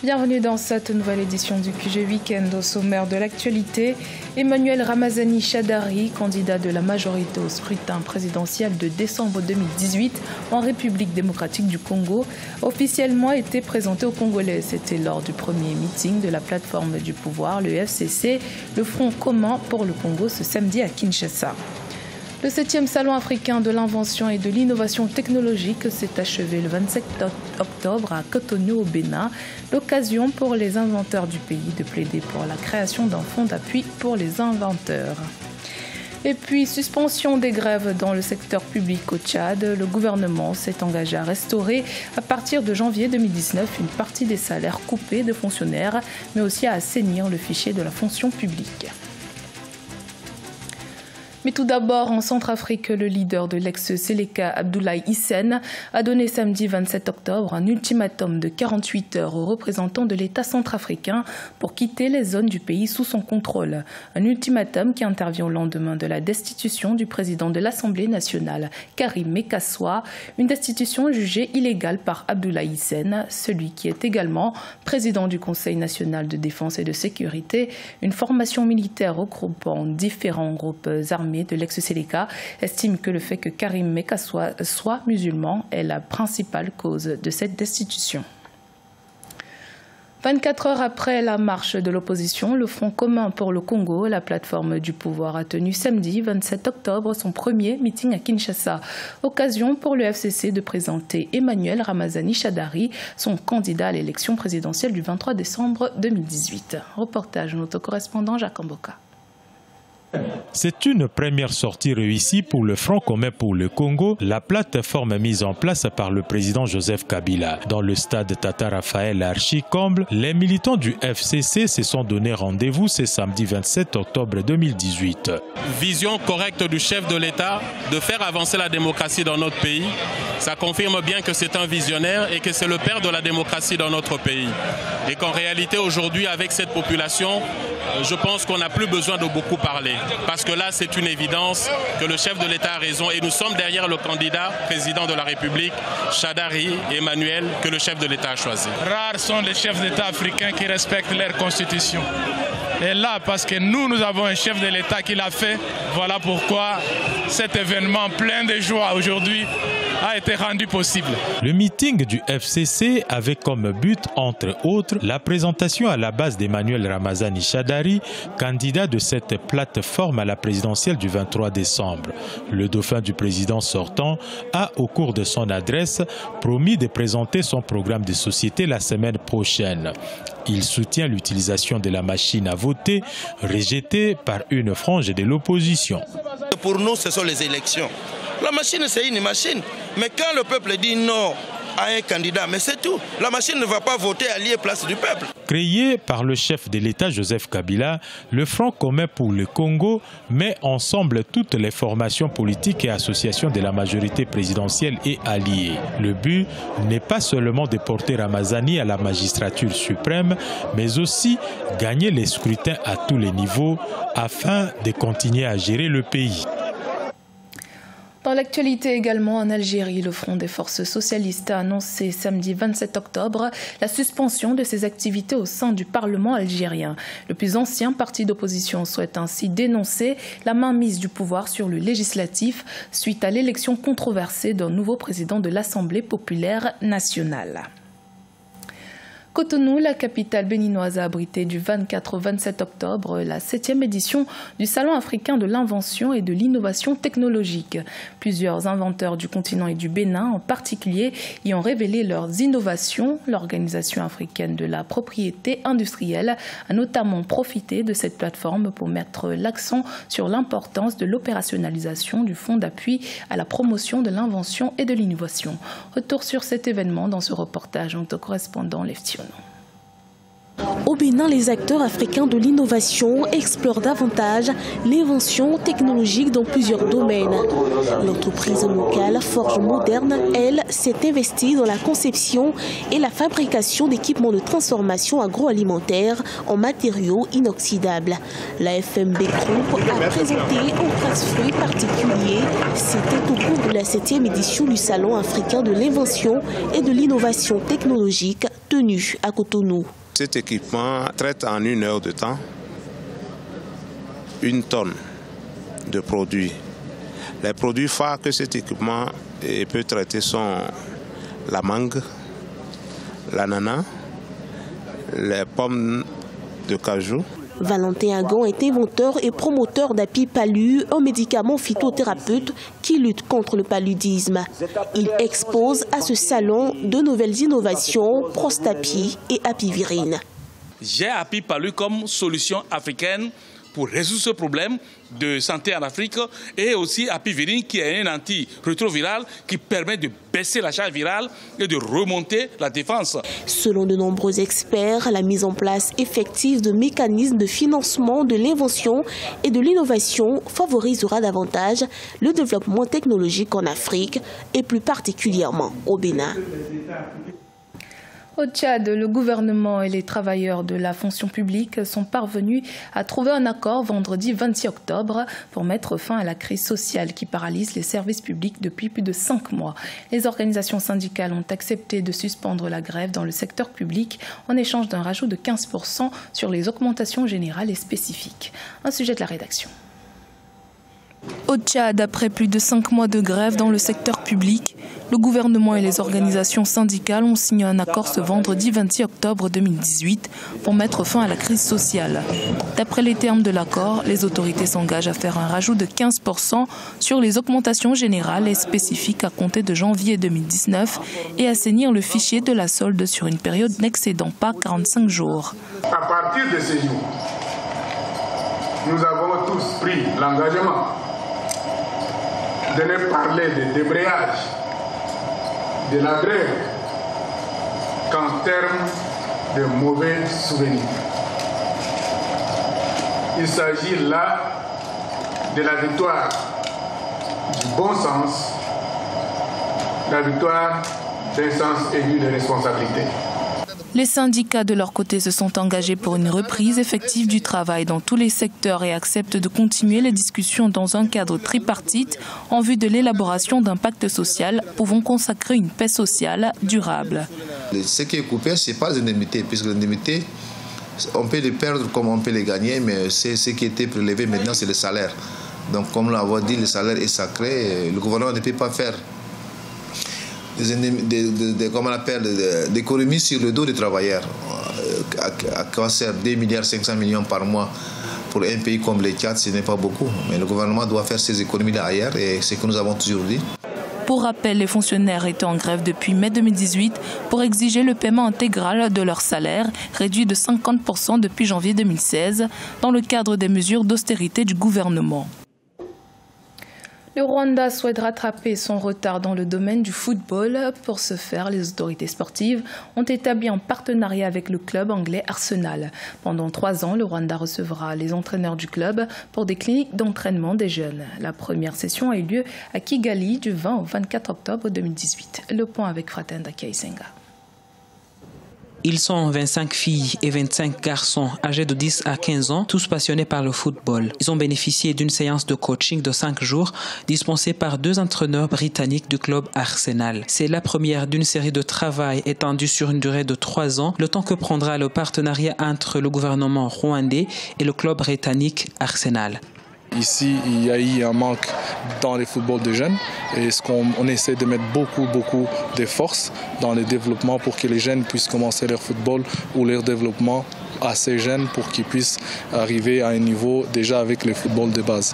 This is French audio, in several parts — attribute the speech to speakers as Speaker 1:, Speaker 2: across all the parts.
Speaker 1: Bienvenue dans cette nouvelle édition du QG Week-end. Au sommaire de l'actualité, Emmanuel Ramazani Shadary, candidat de la majorité au scrutin présidentiel de décembre 2018 en République démocratique du Congo, a officiellement été présenté aux Congolais. C'était lors du premier meeting de la plateforme du pouvoir, le FCC, le Front commun pour le Congo, ce samedi à Kinshasa. Le 7e Salon africain de l'invention et de l'innovation technologique s'est achevé le 27 octobre à Cotonou au Bénin. L'occasion pour les inventeurs du pays de plaider pour la création d'un fonds d'appui pour les inventeurs. Et puis, suspension des grèves dans le secteur public au Tchad. Le gouvernement s'est engagé à restaurer à partir de janvier 2019 une partie des salaires coupés de fonctionnaires, mais aussi à assainir le fichier de la fonction publique. Mais tout d'abord, en Centrafrique, le leader de l'ex-Seleka, Abdoulaye Hissène, a donné samedi 27 octobre un ultimatum de 48 heures aux représentants de l'État centrafricain pour quitter les zones du pays sous son contrôle. Un ultimatum qui intervient au lendemain de la destitution du président de l'Assemblée nationale, Karim Mekassoua, une destitution jugée illégale par Abdoulaye Hissène, celui qui est également président du Conseil national de défense et de sécurité, une formation militaire regroupant différents groupes armés de l'ex-Seleka, estime que le fait que Karim Mekassoua soit musulman est la principale cause de cette destitution. 24 heures après la marche de l'opposition, le Front commun pour le Congo, la plateforme du pouvoir, a tenu samedi 27 octobre son premier meeting à Kinshasa. Occasion pour le FCC de présenter Emmanuel Ramazani Shadary, son candidat à l'élection présidentielle du 23 décembre 2018. Reportage de notre correspondant Jacques Mboka.
Speaker 2: C'est une première sortie réussie pour le Front commun pour le Congo, la plateforme mise en place par le président Joseph Kabila. Dans le stade Tata Raphaël Archi-Comble, les militants du FCC se sont donné rendez-vous ce samedi 27 octobre 2018.
Speaker 3: Vision correcte du chef de l'État de faire avancer la démocratie dans notre pays. Ça confirme bien que c'est un visionnaire et que c'est le père de la démocratie dans notre pays. Et qu'en réalité aujourd'hui avec cette population, je pense qu'on n'a plus besoin de beaucoup parler. Parce que là, c'est une évidence que le chef de l'État a raison et nous sommes derrière le candidat président de la République, Shadary Emmanuel, que le chef de l'État a choisi.
Speaker 4: Rares sont les chefs d'État africains qui respectent leur constitution. Et là, parce que nous avons un chef de l'État qui l'a fait, voilà pourquoi cet événement plein de joie aujourd'hui a été rendu possible.
Speaker 2: Le meeting du FCC avait comme but, entre autres, la présentation à la base d'Emmanuel Ramazani Shadary, candidat de cette plateforme à la présidentielle du 23 décembre. Le dauphin du président sortant a, au cours de son adresse, promis de présenter son programme de société la semaine prochaine. Il soutient l'utilisation de la machine à voter, rejetée par une frange de l'opposition.
Speaker 5: Pour nous, ce sont les élections. La machine, c'est une machine. Mais quand le peuple dit non à un candidat, mais c'est tout. La machine ne va pas voter allié place du peuple.
Speaker 2: Créé par le chef de l'État Joseph Kabila, le Front commun pour le Congo met ensemble toutes les formations politiques et associations de la majorité présidentielle et alliées. Le but n'est pas seulement de porter Ramazani à la magistrature suprême, mais aussi gagner les scrutins à tous les niveaux afin de continuer à gérer le pays.
Speaker 1: Dans l'actualité également, en Algérie, le Front des forces socialistes a annoncé samedi 27 octobre la suspension de ses activités au sein du Parlement algérien. Le plus ancien parti d'opposition souhaite ainsi dénoncer la mainmise du pouvoir sur le législatif suite à l'élection controversée d'un nouveau président de l'Assemblée populaire nationale. Cotonou, la capitale béninoise, a abrité du 24 au 27 octobre la 7e édition du Salon africain de l'invention et de l'innovation technologique. Plusieurs inventeurs du continent et du Bénin en particulier y ont révélé leurs innovations. L'Organisation africaine de la propriété industrielle a notamment profité de cette plateforme pour mettre l'accent sur l'importance de l'opérationnalisation du fonds d'appui à la promotion de l'invention et de l'innovation. Retour sur cet événement dans ce reportage de notre correspondant Leftion.
Speaker 6: Au Bénin, les acteurs africains de l'innovation explorent davantage l'invention technologique dans plusieurs domaines. L'entreprise locale Forge Moderne, elle, s'est investie dans la conception et la fabrication d'équipements de transformation agroalimentaire en matériaux inoxydables. La FMB Group a présenté un presse-fruit particulier. C'était au cours de la 7e édition du Salon africain de l'invention et de l'innovation technologique tenu à Cotonou.
Speaker 7: Cet équipement traite en 1 heure de temps 1 tonne de produits. Les produits phares que cet équipement peut traiter sont la mangue, l'ananas, les pommes de cajou.
Speaker 6: Valentin Agon est inventeur et promoteur d'Api Palu, un médicament phytothérapeute qui lutte contre le paludisme. Il expose à ce salon de nouvelles innovations, Prostapi et Apivirine.
Speaker 8: J'ai Api Palu comme solution africaine pour résoudre ce problème de santé en Afrique, et aussi Apivirine qui est un antirétroviral qui permet de baisser la charge virale et de remonter la défense.
Speaker 6: Selon de nombreux experts, la mise en place effective de mécanismes de financement de l'invention et de l'innovation favorisera davantage le développement technologique en Afrique et plus particulièrement au Bénin.
Speaker 1: Au Tchad, le gouvernement et les travailleurs de la fonction publique sont parvenus à trouver un accord vendredi 26 octobre pour mettre fin à la crise sociale qui paralyse les services publics depuis plus de 5 mois. Les organisations syndicales ont accepté de suspendre la grève dans le secteur public en échange d'un rajout de 15% sur les augmentations générales et spécifiques. Un sujet de la rédaction. Au Tchad, après plus de 5 mois de grève dans le secteur public, le gouvernement et les organisations syndicales ont signé un accord ce vendredi 26 octobre 2018 pour mettre fin à la crise sociale. D'après les termes de l'accord, les autorités s'engagent à faire un rajout de 15% sur les augmentations générales et spécifiques à compter de janvier 2019 et assainir le fichier de la solde sur une période n'excédant pas 45 jours.
Speaker 9: À partir de ce jour, nous avons tous pris l'engagement de ne parler de débrayage de la grève qu'en termes de mauvais souvenirs. Il s'agit là de la victoire du bon sens, la victoire d'un sens aigu de responsabilité.
Speaker 1: Les syndicats de leur côté se sont engagés pour une reprise effective du travail dans tous les secteurs et acceptent de continuer les discussions dans un cadre tripartite en vue de l'élaboration d'un pacte social pouvant consacrer une paix sociale durable.
Speaker 10: Ce qui est coupé, ce n'est pas les indemnités, puisque les indemnités, on peut les perdre comme on peut les gagner, mais c'est ce qui était prélevé maintenant, c'est le salaire. Donc comme l'avons dit, le salaire est sacré, le gouvernement ne peut pas faire d'économies sur le dos des travailleurs. À quoi sert 2,5 milliards par mois pour un pays comme le Tchad, ce n'est pas beaucoup. Mais le gouvernement doit faire ses économies-là ailleurs et c'est ce que nous avons toujours dit.
Speaker 1: Pour rappel, les fonctionnaires étaient en grève depuis mai 2018 pour exiger le paiement intégral de leur salaire, réduit de 50% depuis janvier 2016, dans le cadre des mesures d'austérité du gouvernement. Le Rwanda souhaite rattraper son retard dans le domaine du football. Pour ce faire, les autorités sportives ont établi un partenariat avec le club anglais Arsenal. Pendant 3 ans, le Rwanda recevra les entraîneurs du club pour des cliniques d'entraînement des jeunes. La première session a eu lieu à Kigali du 20 au 24 octobre 2018. Le point avec Fratenda Kaisenga.
Speaker 11: Ils sont 25 filles et 25 garçons âgés de 10 à 15 ans, tous passionnés par le football. Ils ont bénéficié d'une séance de coaching de 5 jours dispensée par 2 entraîneurs britanniques du club Arsenal. C'est la première d'une série de travail étendue sur une durée de 3 ans, le temps que prendra le partenariat entre le gouvernement rwandais et le club britannique Arsenal.
Speaker 12: Ici, il y a eu un manque dans le football de jeunes et on essaie de mettre beaucoup de force dans le développement pour que les jeunes puissent commencer leur football ou leur développement assez jeunes pour qu'ils puissent arriver à un niveau déjà avec le football de base.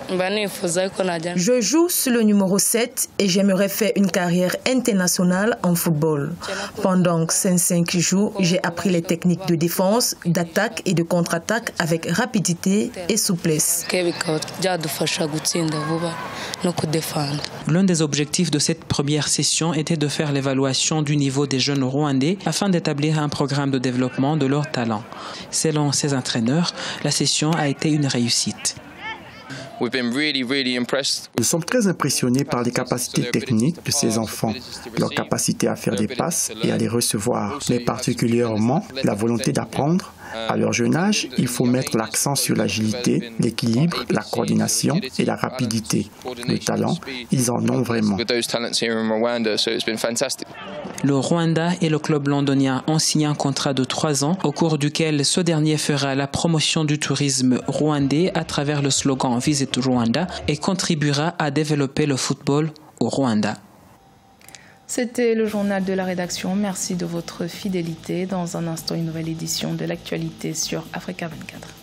Speaker 13: Je joue sur le numéro 7 et j'aimerais faire une carrière internationale en football. Pendant 5 jours, j'ai appris les techniques de défense, d'attaque et de contre-attaque avec rapidité et souplesse.
Speaker 11: L'un des objectifs de cette première session était de faire l'évaluation du niveau des jeunes rwandais afin d'établir un programme de développement de leurs talents. Selon ces entraîneurs, la session a été une réussite.
Speaker 14: Nous sommes très impressionnés par les capacités techniques de ces enfants, leur capacité à faire des passes et à les recevoir, mais particulièrement la volonté d'apprendre À leur jeune âge, il faut mettre l'accent sur l'agilité, l'équilibre, la coordination et la rapidité. Le talent, ils en ont vraiment.
Speaker 11: Le Rwanda et le club londonien ont signé un contrat de 3 ans, au cours duquel ce dernier fera la promotion du tourisme rwandais à travers le slogan Visit Rwanda et contribuera à développer le football au Rwanda.
Speaker 1: C'était le journal de la rédaction. Merci de votre fidélité. Dans un instant, une nouvelle édition de l'actualité sur Africa 24.